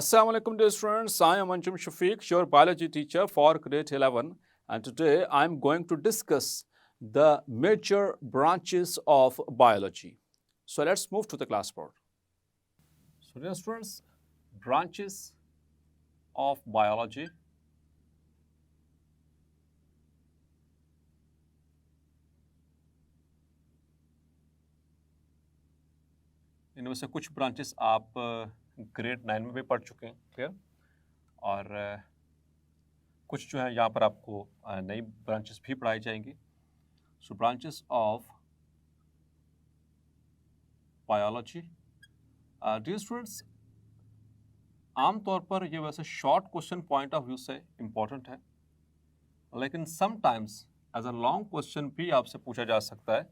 Assalamu alaikum dear students, I am Anjum Shafiq, your biology teacher for grade 11, and today I am going to discuss the major branches of biology. So let's move to the class board. So dear students, branches of biology. इनमें से कुछ branches आप grade 9 में भी पढ़ चुके हैं, clear, और कुछ जो है यहाँ पर आपको नई ब्रांचेस भी पढ़ाई जाएंगी. So branches of biology. Dear students, आमतौर पर ये वैसे short question point of view से इम्पोर्टेंट है, लेकिन sometimes as a long question भी आपसे पूछा जा सकता है.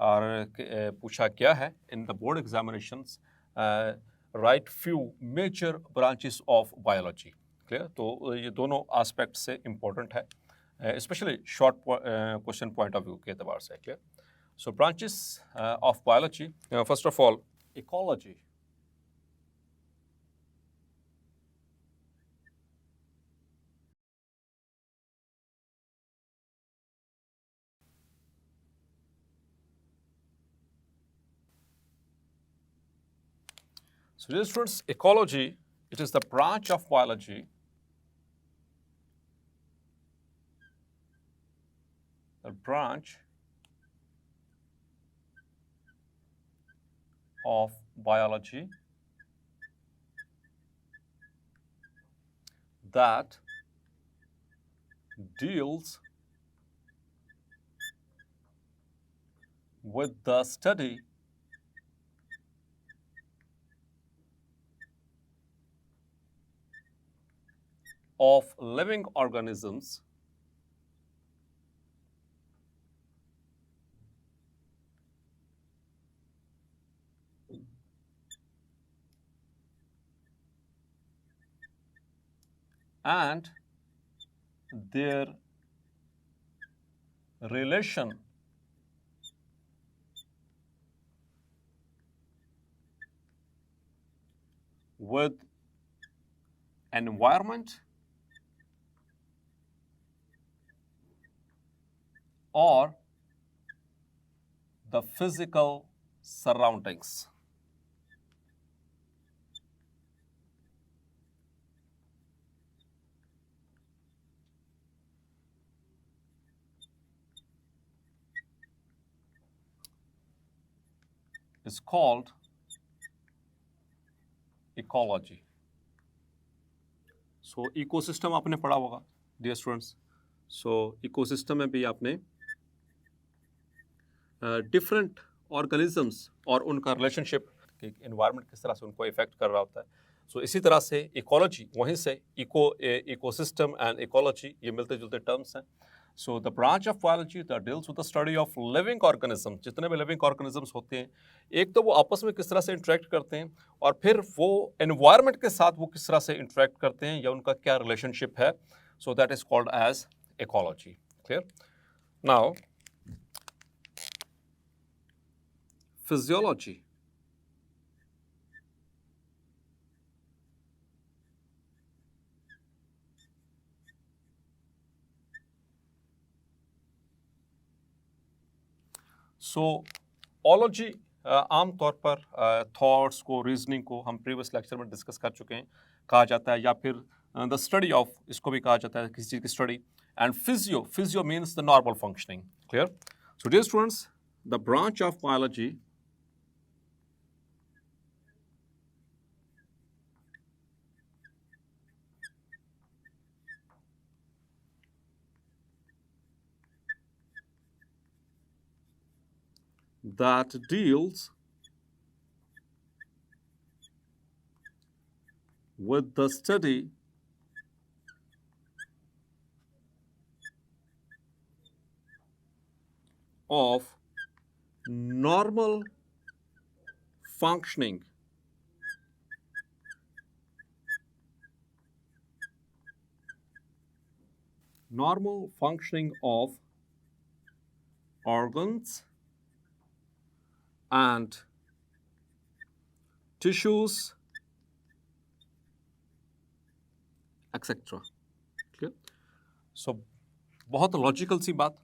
और पूछा क्या है in the board examinations, right few major branches of biology. Clear, तो ये दोनों एस्पेक्ट से इम्पोर्टेंट है, specially short question point of view के एतबार से. Clear, so branches of biology, first of all ecology. So dear students, ecology, it is the branch of biology that deals with the study of living organisms and their relation with environment or the physical surroundings. Is called ecology. So ecosystem आपने पढ़ा होगा dear students. So ecosystem में भी आपने different organisms और उनका relationship, environment किस तरह से उनको इफेक्ट कर रहा होता है. सो इसी तरह से इकोलॉजी, वहीं से इकोसिस्टम एंड इकोलॉजी ये मिलते जुलते टर्म्स हैं. So the branch of biology that deals with the study of living organism. जितने भी लिविंग ऑर्गेनिजम्स होते हैं, एक तो वो आपस में किस तरह से इंटरेक्ट करते हैं, और फिर वो एनवायरनमेंट के साथ वो किस तरह से इंटरेक्ट करते हैं या उनका क्या रिलेशनशिप है. So that is called as ecology. Clear. Now physiology. So ology आमतौर पर थॉट्स को, रीजनिंग को हम प्रीवियस लेक्चर में डिस्कस कर चुके हैं, कहा जाता है, या फिर द स्टडी ऑफ, इसको भी कहा जाता है किसी चीज़ की study. And physio means the normal functioning. Clear. So dear students, the branch of biology that deals with the study of normal functioning of organs and tissues etcetera. Clear? So बहुत logical सी बात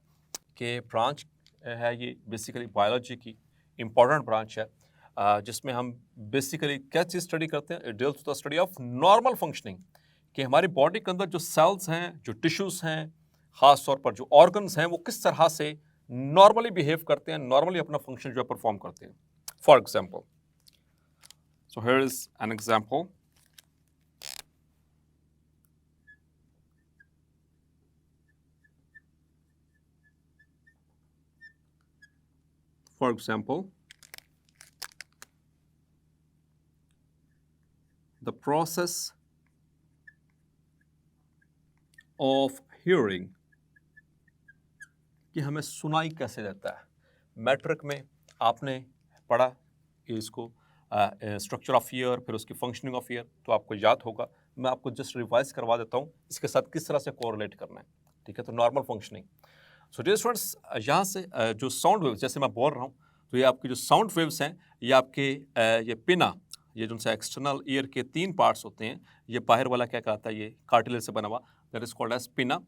कि branch है ये basically biology की important branch है, जिसमें हम बेसिकली क्या चीज़ स्टडी करते हैं, it deals with the study of normal functioning, कि हमारी बॉडी के अंदर जो सेल्स हैं, जो टिश्यूज़ हैं, ख़ास तौर पर जो ऑर्गन्स हैं, वो किस तरह से नॉर्मली बिहेव करते हैं, नॉर्मली अपना फंक्शन जो है परफॉर्म करते हैं। For example, so here is an example. For example, the process of hearing, कि हमें सुनाई कैसे देता है। मैट्रिक में आपने पढ़ा कि इसको स्ट्रक्चर ऑफ ईयर, फिर उसकी फंक्शनिंग ऑफ ईयर, तो आपको याद होगा। मैं आपको जस्ट रिवाइज करवा देता हूँ इसके साथ किस तरह से कोरिलेट करना है। ठीक है, तो normal functioning. So dear students, यहाँ से जो साउंड वेव्स, जैसे मैं बोल रहा हूँ, तो ये आपकी जो साउंड वेव्स हैं, ये आपके ये पिना, ये जो उनसे एक्सटर्नल ईयर के 3 पार्ट्स होते हैं, ये बाहर वाला क्या कहता है, ये कार्टिलेज से बना हुआ, दैट इज कॉल्ड एज पिना।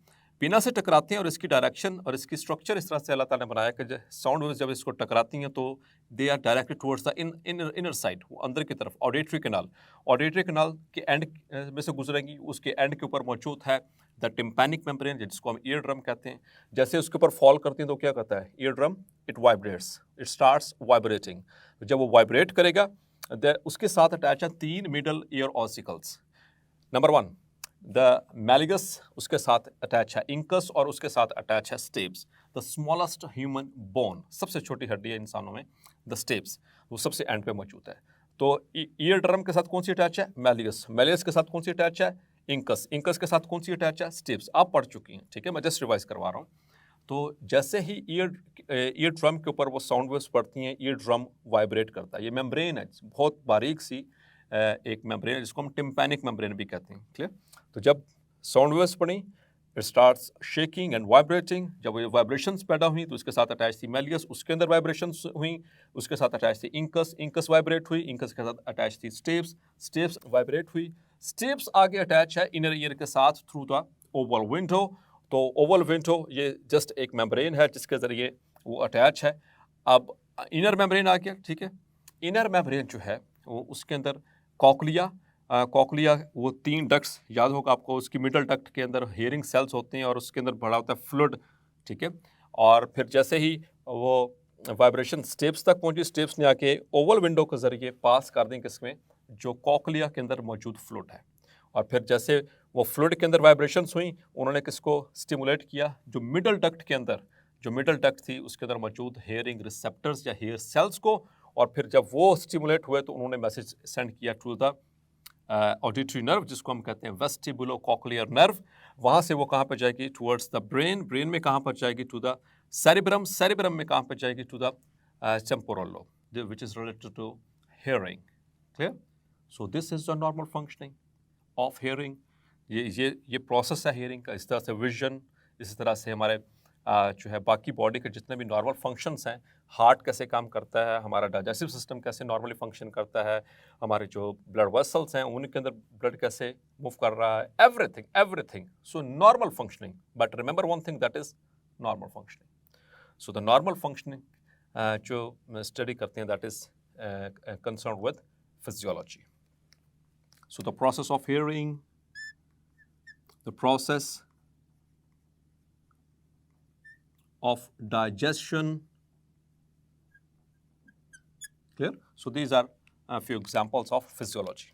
पिना से टकराते हैं और इसकी डायरेक्शन और इसकी स्ट्रक्चर इस तरह से अल्लाह ताला ने बनाया कि साउंड वेव्स जब इसको टकराती हैं तो they are directed towards the inner side, अंदर की तरफ। ऑडिटरी कैनाल के एंड में से गुजरेंगी, उसके एंड के ऊपर मौजूद है द टिम्पैनिक मेम्ब्रेन, जिसको हम ईयर ड्रम कहते हैं। जैसे उसके ऊपर फॉल करती हैं तो क्या कहता है, ear drum it vibrates, it starts vibrating. जब वो वाइब्रेट करेगा, उसके साथ अटैच है 3 middle ear ossicles. Number 1 the malleus, उसके साथ अटैच है इंकस, और उसके साथ अटैच है steps. The smallest human bone, सबसे छोटी हड्डी है इंसानों में, द स्टेप्स, वो सबसे एंड पे मौजूद है। तो ईयर ड्रम के साथ कौन सी अटैच है, मैलिगस के साथ कौन सी अटैच है, इंकस के साथ कौन सी अटैच है, स्टेप्स। आप पढ़ चुकी हैं, ठीक है, मैं जस्ट रिवाइज करवा रहा हूँ। तो जैसे ही ईयर ड्रम के ऊपर वो साउंड वेव्स पड़ती हैं, ईयर ड्रम वाइब्रेट करता है। ये मेम्ब्रेन है, बहुत बारीक सी एक मेम्ब्रेन है, जिसको हम टिम्पैनिक मेम्ब्रेन भी कहते हैं। क्लियर? तो जब साउंड वेव्स पड़ी, it starts shaking and vibrating. जब ये वाइब्रेशंस पैदा हुई तो उसके साथ अटैच थी मैलियस, उसके अंदर वाइब्रेशंस हुई, उसके साथ अटैच थी इंकस वाइब्रेट हुई, इंकस के साथ अटैच थी स्टेप्स वाइब्रेट हुई, स्टेप्स आगे अटैच है इनर ईयर के साथ थ्रू द ओवल विंडो। तो ओवल विंडो ये जस्ट एक मेम्ब्रेन है जिसके ज़रिए वो अटैच है। अब इनर मेम्ब्रेन आ गया, ठीक है। इनर मेम्ब्रेन जो है वो उसके अंदर कॉकलिया, वो 3 डक्ट्स याद होगा आपको, उसकी मिडल डक्ट के अंदर हियरिंग सेल्स होते हैं और उसके अंदर भरा होता है फ्लूइड, ठीक है। और फिर जैसे ही वो वाइब्रेशन स्टेप्स तक पहुंची, स्टेप्स ने आके ओवल विंडो के ज़रिए पास कर दें किसमें, जो कॉकलिया के अंदर मौजूद फ्लूइड है। और फिर जैसे वो फ्लूइड के अंदर वाइब्रेशंस हुई, उन्होंने किसको स्टिमुलेट किया, जो मिडल डक्ट के अंदर, जो मिडल डक्ट थी उसके अंदर मौजूद हेयरिंग रिसेप्टर्स या हेयर सेल्स को। और फिर जब वो स्टिमुलेट हुए तो उन्होंने मैसेज सेंड किया टू द ऑडिटरी नर्व, जिसको हम कहते हैं वेस्टिबुलो कॉक्लियर नर्व। वहाँ से वो कहाँ पर जाएगी, टुवर्ड्स द ब्रेन में कहाँ पर जाएगी, टू द सेरिब्रम में कहाँ पर जाएगी, to the temporal lobe, which is related to hearing. Clear? So this is the normal functioning of hearing. ये प्रोसेस है हेयरिंग का। इस तरह से विजन, इसी तरह से हमारे जो है बाकी बॉडी के जितने भी नॉर्मल फंक्शंस हैं, हार्ट कैसे काम करता है, हमारा डाइजेस्टिव सिस्टम कैसे नॉर्मली फंक्शन करता है, हमारे जो ब्लड वेसल्स हैं उनके अंदर ब्लड कैसे मूव कर रहा है, everything. So normal functioning, but remember one thing, that is normal functioning. So the normal functioning जो स्टडी करते हैं, that is concern with physiology. So the process of hearing, the process of digestion, clear? So these are a few examples of physiology.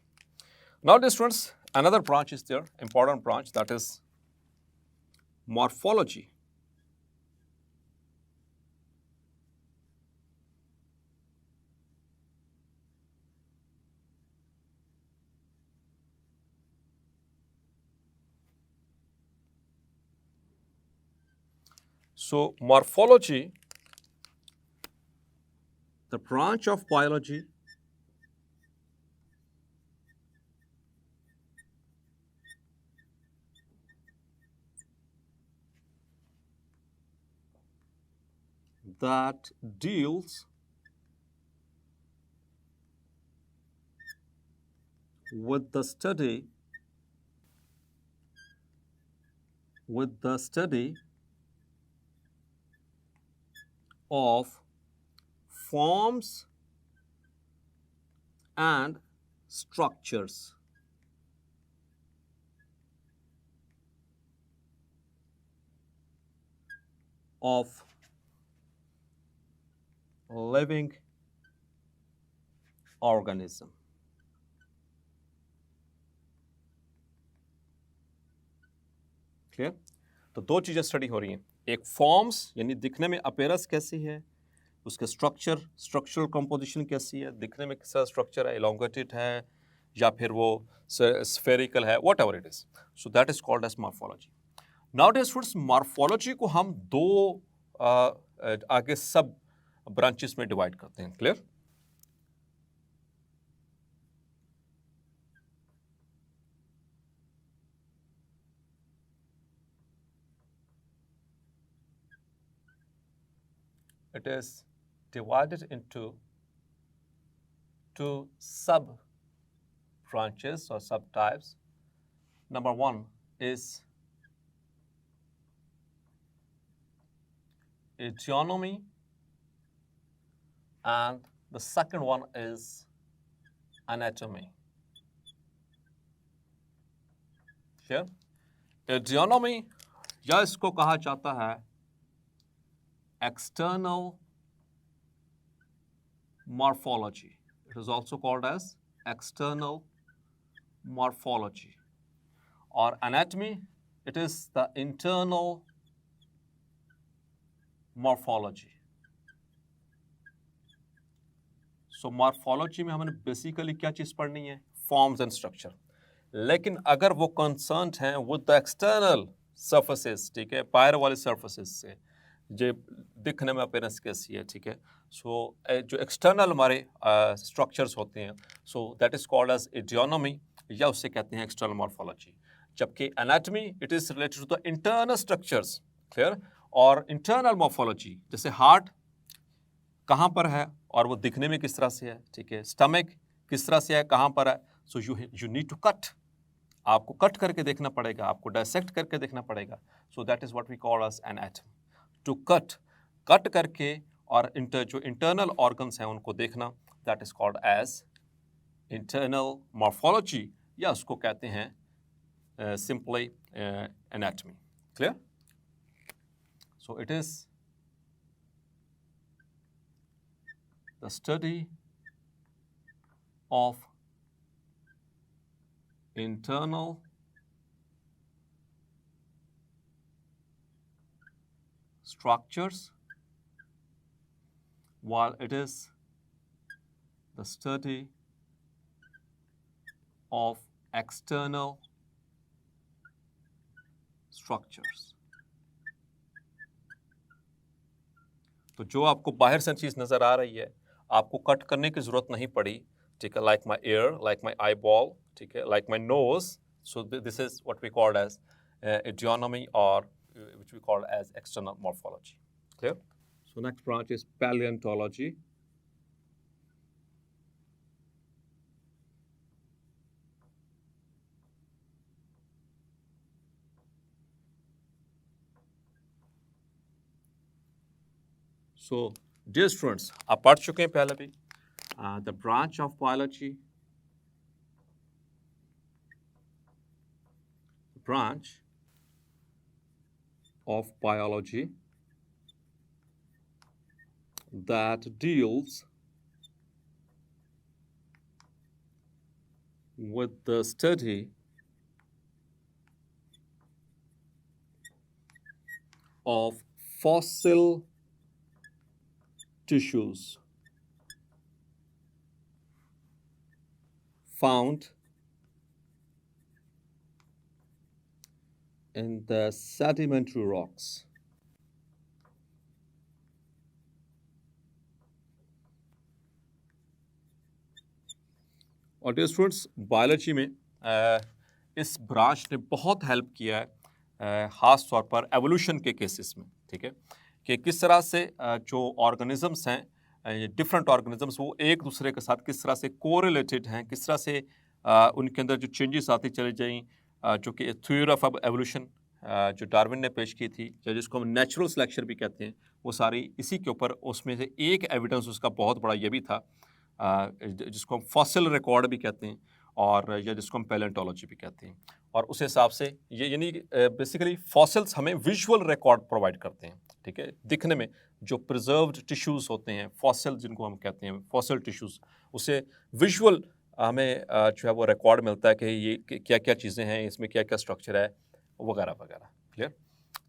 Now, dear students, another branch is there, important branch, that is morphology. So morphology, the branch of biology that deals with the study with the study of forms and structures of living organism. Clear? तो दो चीज़ें study हो रही हैं, एक forms यानी दिखने में अपीयरेंस कैसी है, उसके स्ट्रक्चरल कंपोजिशन कैसी है, दिखने में किस तरह स्ट्रक्चर है, इलोंगेटेड है या फिर वो स्फेरिकल है, whatever it is. So that is called as morphology. Now dear students, morphology को हम दो आगे सब ब्रांचेस में डिवाइड करते हैं. Clear? It is divided into two sub branches or subtypes. Number one is etiology, and the second one is anatomy. Clear? Etiology या इसको कहा जाता है external morphology. It is also called as external morphology. Or anatomy, it is the internal morphology. So morphology में हमने basically क्या चीज़ पढ़नी है? Forms and structure. लेकिन अगर वो concerned हैं with the external surfaces, ठीक है, बाहर वाले surfaces से जो दिखने में अपीयरेंस कैसी है, ठीक है, सो जो एक्सटर्नल हमारे स्ट्रक्चर्स होते हैं, so that is called as eidonomy या उससे कहते हैं एक्सटर्नल मॉर्फोलॉजी. जबकि anatomy it is related to the internal structures. Clear? और इंटरनल मॉर्फोलॉजी जैसे हार्ट कहाँ पर है और वो दिखने में किस तरह से है, ठीक है, स्टमक किस तरह से है, कहाँ पर है, so you need to cut, आपको कट करके देखना पड़ेगा, आपको डायसेक्ट करके देखना पड़ेगा. So that is what we call as anatomy. To cut करके और जो इंटरनल ऑर्गन्स हैं उनको देखना, that is called as internal morphology या उसको कहते हैं simply anatomy. Clear? So it is the study of internal structures, while it is the study of external structures. तो जो आपको बाहर से चीज़ नज़र आ रही है, आपको कट करने की ज़रूरत नहीं पड़ी, ठीक है, like my ear, like my eyeball, ठीक है, like my nose. So this is what we call as etiology or which we call as external morphology. Clear? So next branch is paleontology. So dear students, आप पढ़ चुके हैं पहले भी. The branch of biology, that deals with the study of fossil tissues found in the sedimentary rocks. और dear students, biology में इस branch ने बहुत हेल्प किया है, ख़ास तौर पर एवोल्यूशन के केसेस में, ठीक है, कि किस तरह से जो ऑर्गेनिजम्स हैं, डिफरेंट ऑर्गेनिजम्स, वो एक दूसरे के साथ किस तरह से कोरिलेटेड हैं, किस तरह से उनके अंदर जो चेंजेस आती चली जाएं, जो कि थ्योरी ऑफ एवोल्यूशन जो डार्विन ने पेश की थी, या जिसको हम नेचुरल सिलेक्शन भी कहते हैं, वो सारी इसी के ऊपर, उसमें से एक एविडेंस उसका बहुत बड़ा ये भी था, जिसको हम फॉसिल रिकॉर्ड भी कहते हैं, और या जिसको हम पैलेंटोलॉजी भी कहते हैं। और उस हिसाब से ये यानी बेसिकली फॉसिल्स हमें विजुअल रिकॉर्ड प्रोवाइड करते हैं, ठीक है, दिखने में जो प्रिजर्व्ड टिश्यूज़ होते हैं, फॉसिल जिनको हम कहते हैं, फॉसिल टिश्यूज़, उसे विजुअल हमें जो है वो रिकॉर्ड मिलता है कि ये क्या क्या चीज़ें हैं, इसमें क्या क्या स्ट्रक्चर है, वगैरह वगैरह। क्लियर?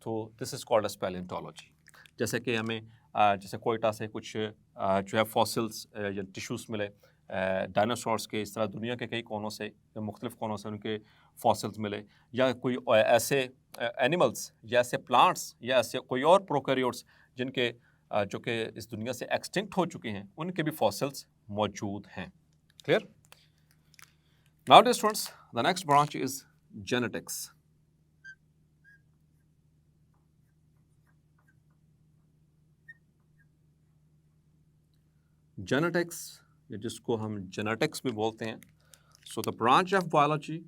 तो this is called as palaeontology. जैसे कि हमें जैसे कोयटा से कुछ जो है फॉसिल्स या टिश्यूज़ मिले डायनासोर्स के, इस तरह दुनिया के कई कोनों से, मुख्तलिफ कोनों से उनके फॉसिल्स मिले, या कोई ऐसे एनिमल्स या ऐसे प्लांट्स या ऐसे कोई और प्रोकैरियोट्स जिनके जो कि इस दुनिया से एक्सटिंक्ट हो चुके हैं, उनके भी फॉसिल्स मौजूद हैं। Clear? Now dear students, the next branch is genetics. Genetics, जिसको हम जेनेटिक्स भी बोलते हैं, so the branch of biology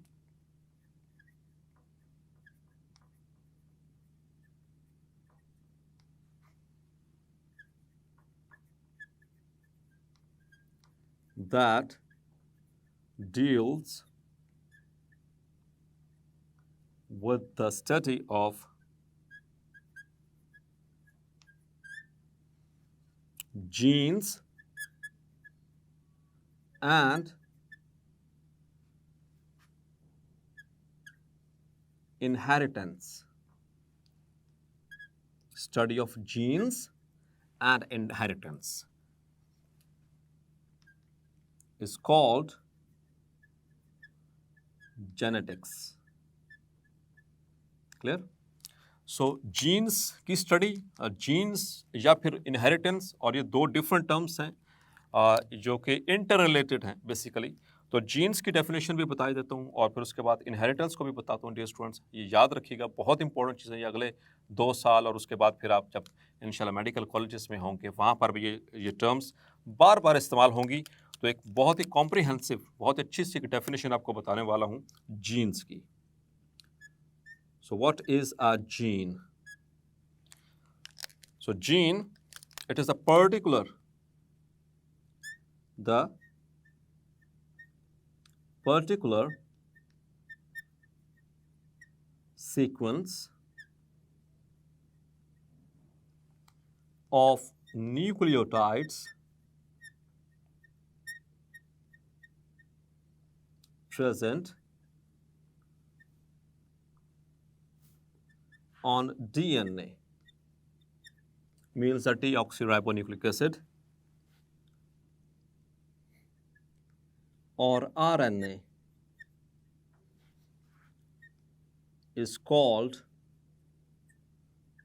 that deals with the study of genes and inheritance. Study of genes and inheritance is called genetics. Clear? So genes की study, genes या फिर inheritance, और ये दो डिफरेंट टर्म्स हैं जो कि इंटर रिलेटेड हैं बेसिकली। तो जीन्स की डेफिनेशन भी बता देता हूँ, और फिर उसके बाद इनहेरिटेंस को भी बताता हूँ। डियर स्टूडेंट्स, ये याद रखिएगा, बहुत इंपॉर्टेंट चीज़ है ये। अगले 2 साल और उसके बाद फिर आप जब इंशाल्लाह मेडिकल कॉलेजेस में होंगे, वहाँ पर भी ये टर्म्स बार बार इस्तेमाल होंगी। तो एक बहुत ही कॉम्प्रिहेंसिव, बहुत अच्छी सी डेफिनेशन आपको बताने वाला हूँ जीन्स की। So what is a gene? So gene, it is the particular sequence of nucleotides present on DNA, means the deoxyribonucleic acid, or RNA is called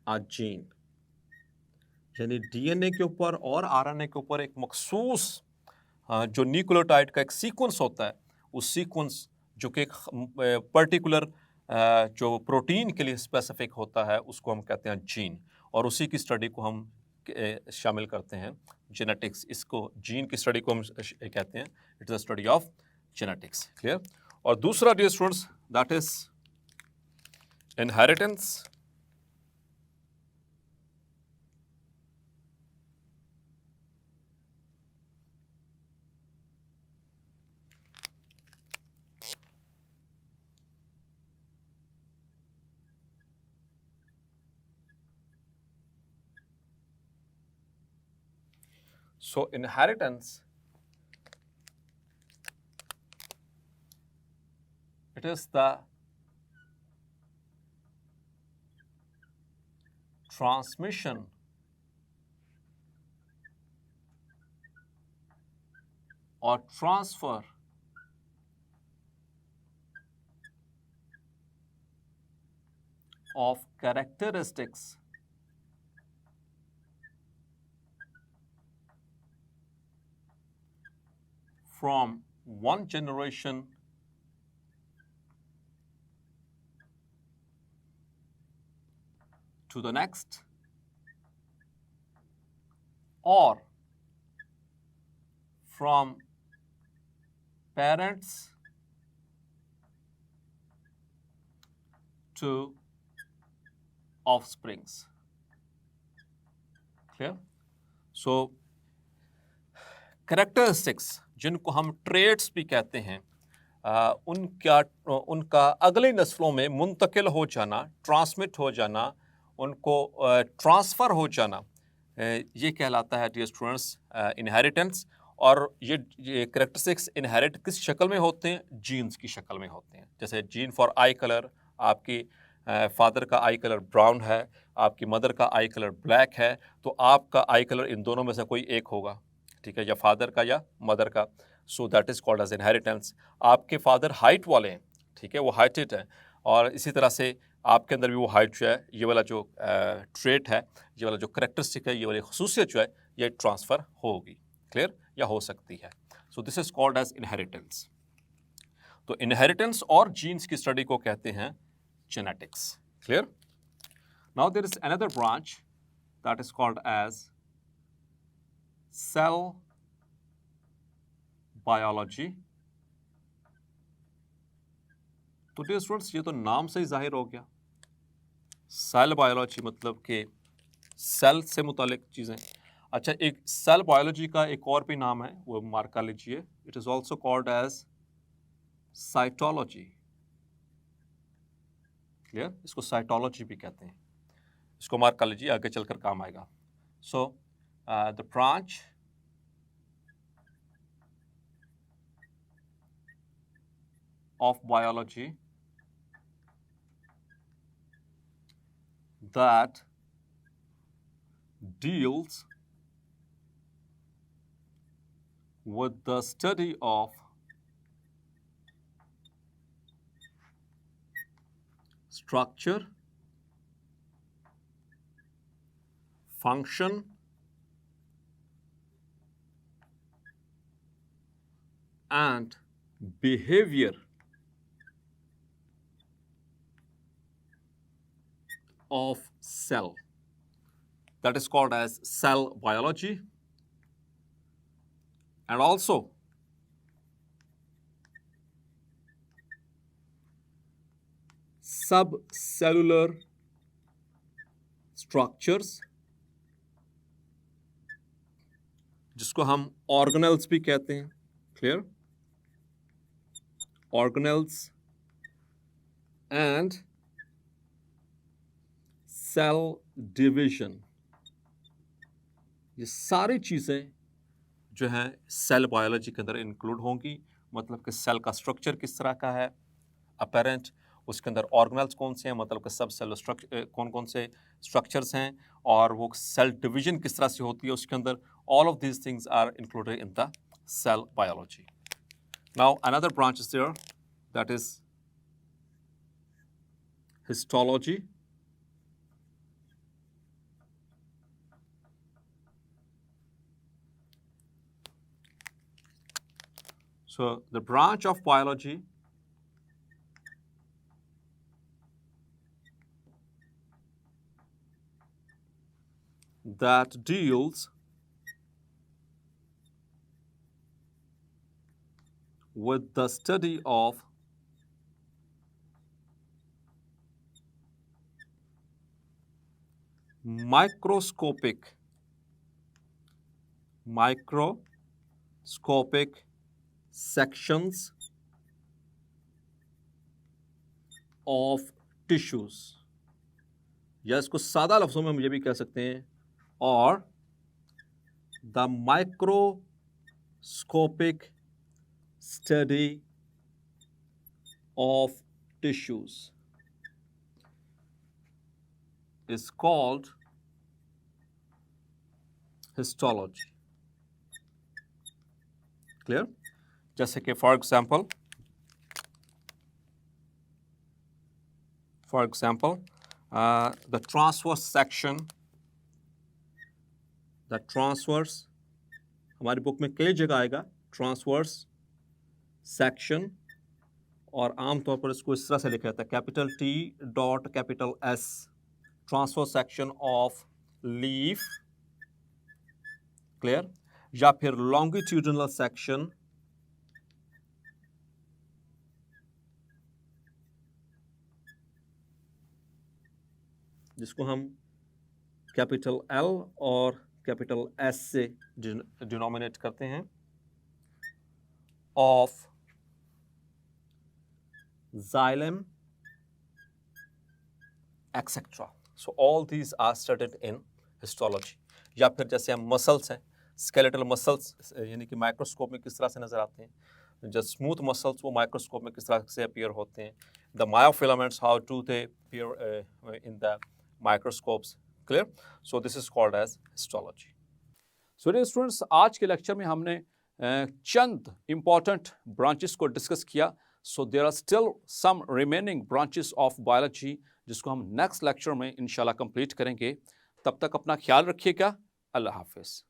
a gene. यानी डीएनए के ऊपर और आरएनए के ऊपर एक मखसूस जो न्यूक्लियोटाइड का एक सीक्वेंस होता है, उस सीक्वेंस जो कि एक पर्टिकुलर जो प्रोटीन के लिए स्पेसिफिक होता है, उसको हम कहते हैं जीन, और उसी की स्टडी को हम शामिल करते हैं जेनेटिक्स। इसको जीन की स्टडी को हम कहते हैं it is the study of genetics. Clear? और दूसरा dear students, that is inheritance. So inheritance, it is the transmission or transfer of characteristics from one generation to the next, or from parents to offsprings. Clear? So characteristics जिनको हम traits भी कहते हैं, उनका अगली नस्लों में मुंतकिल हो जाना, ट्रांसमिट हो जाना, उनको ट्रांसफ़र हो जाना, ये कहलाता है डियर स्टूडेंट्स इनहेरिटेंस। और ये करेक्टरिस्टिक्स इनहेरिट किस शक्ल में होते हैं? जीन्स की शक्ल में होते हैं। जैसे जीन फॉर आई कलर, आपकी फादर का आई कलर ब्राउन है, आपकी मदर का आई कलर ब्लैक है, तो आपका आई कलर इन दोनों में से कोई एक होगा, ठीक है, या फादर का या मदर का। So that is called as inheritance. आपके फादर हाइट वाले हैं, ठीक है, वो हाइटेड हैं, और इसी तरह से आपके अंदर भी वो हाइट जो है, ये वाला जो ट्रेट है, ये वाला जो करेक्टरिस्टिक है, ये वाली खसूसियत जो है, ये ट्रांसफ़र होगी, क्लियर, या हो सकती है। So this is called as inheritance. तो इनहेरिटेंस और जीन्स की स्टडी को कहते हैं genetics, clear. Now there is another branch that is called as cell biology. तो डियर स्टूडेंट्स, ये तो नाम से ही जाहिर हो गया, सेल बायोलॉजी मतलब कि सेल से मुतालिक चीज़ें। अच्छा, एक सेल बायोलॉजी का एक और भी नाम है, वो मार्क कर लीजिए। It is also called as cytology, clear, इसको साइटोलॉजी भी कहते हैं। इसको मार्क कर लीजिए, आगे चलकर काम आएगा। सो the branch of biology that deals with the study of structure, function, and behavior of cell. That is called as cell biology. And also subcellular structures, जिसको हम ऑर्गेनेल्स भी कहते हैं, clear, organelles and cell division, ये सारी चीज़ें जो हैं सेल बायोलॉजी के अंदर इंक्लूड होंगी। मतलब कि सेल का स्ट्रक्चर किस तरह का है अपेरेंट, उसके अंदर ऑर्गेनेल्स कौन से हैं, मतलब कि सब सेल स्ट्रक्चर कौन कौन से स्ट्रक्चर्स हैं, और वो सेल डिवीजन किस तरह से होती है उसके अंदर। All of these things are included in the cell biology. Now another branch is there that is histology. So the branch of biology that deals with the study of microscopic sections of tissues, या इसको सादा लफ्जों में हम ये भी कह सकते हैं, और the microscopic study of tissues is called histology, clear। जैसे कि for example the transverse section, हमारी बुक में कई जगह आएगा ट्रांसवर्स सेक्शन, और आमतौर पर इसको इस तरह से लिखा जाता है, capital T dot capital S, transverse section of leaf, clear, या फिर लॉन्गिट्यूडिनल सेक्शन जिसको हम कैपिटल L और कैपिटल S से डिनोमिनेट करते हैं, of xylem etcetera. So all these are studied in histology. या फिर जैसे हम मसल्स हैं, स्केलेटल मसल्स यानी कि माइक्रोस्कोप में किस तरह से नजर आते हैं, जो स्मूथ मसल्स वो माइक्रोस्कोप में किस तरह से अपीयर होते हैं, the myofilaments how do they appear in the microscopes. Clear? So this is called as histology. So dear students, आज के लेक्चर में हमने चंद इंपॉर्टेंट ब्रांचेस को डिस्कस किया. So there are still some remaining branches of biology जिसको हम next lecture में इंशाल्लाह कंप्लीट करेंगे. तब तक अपना ख्याल रखिएगा. अल्लाह हाफिज.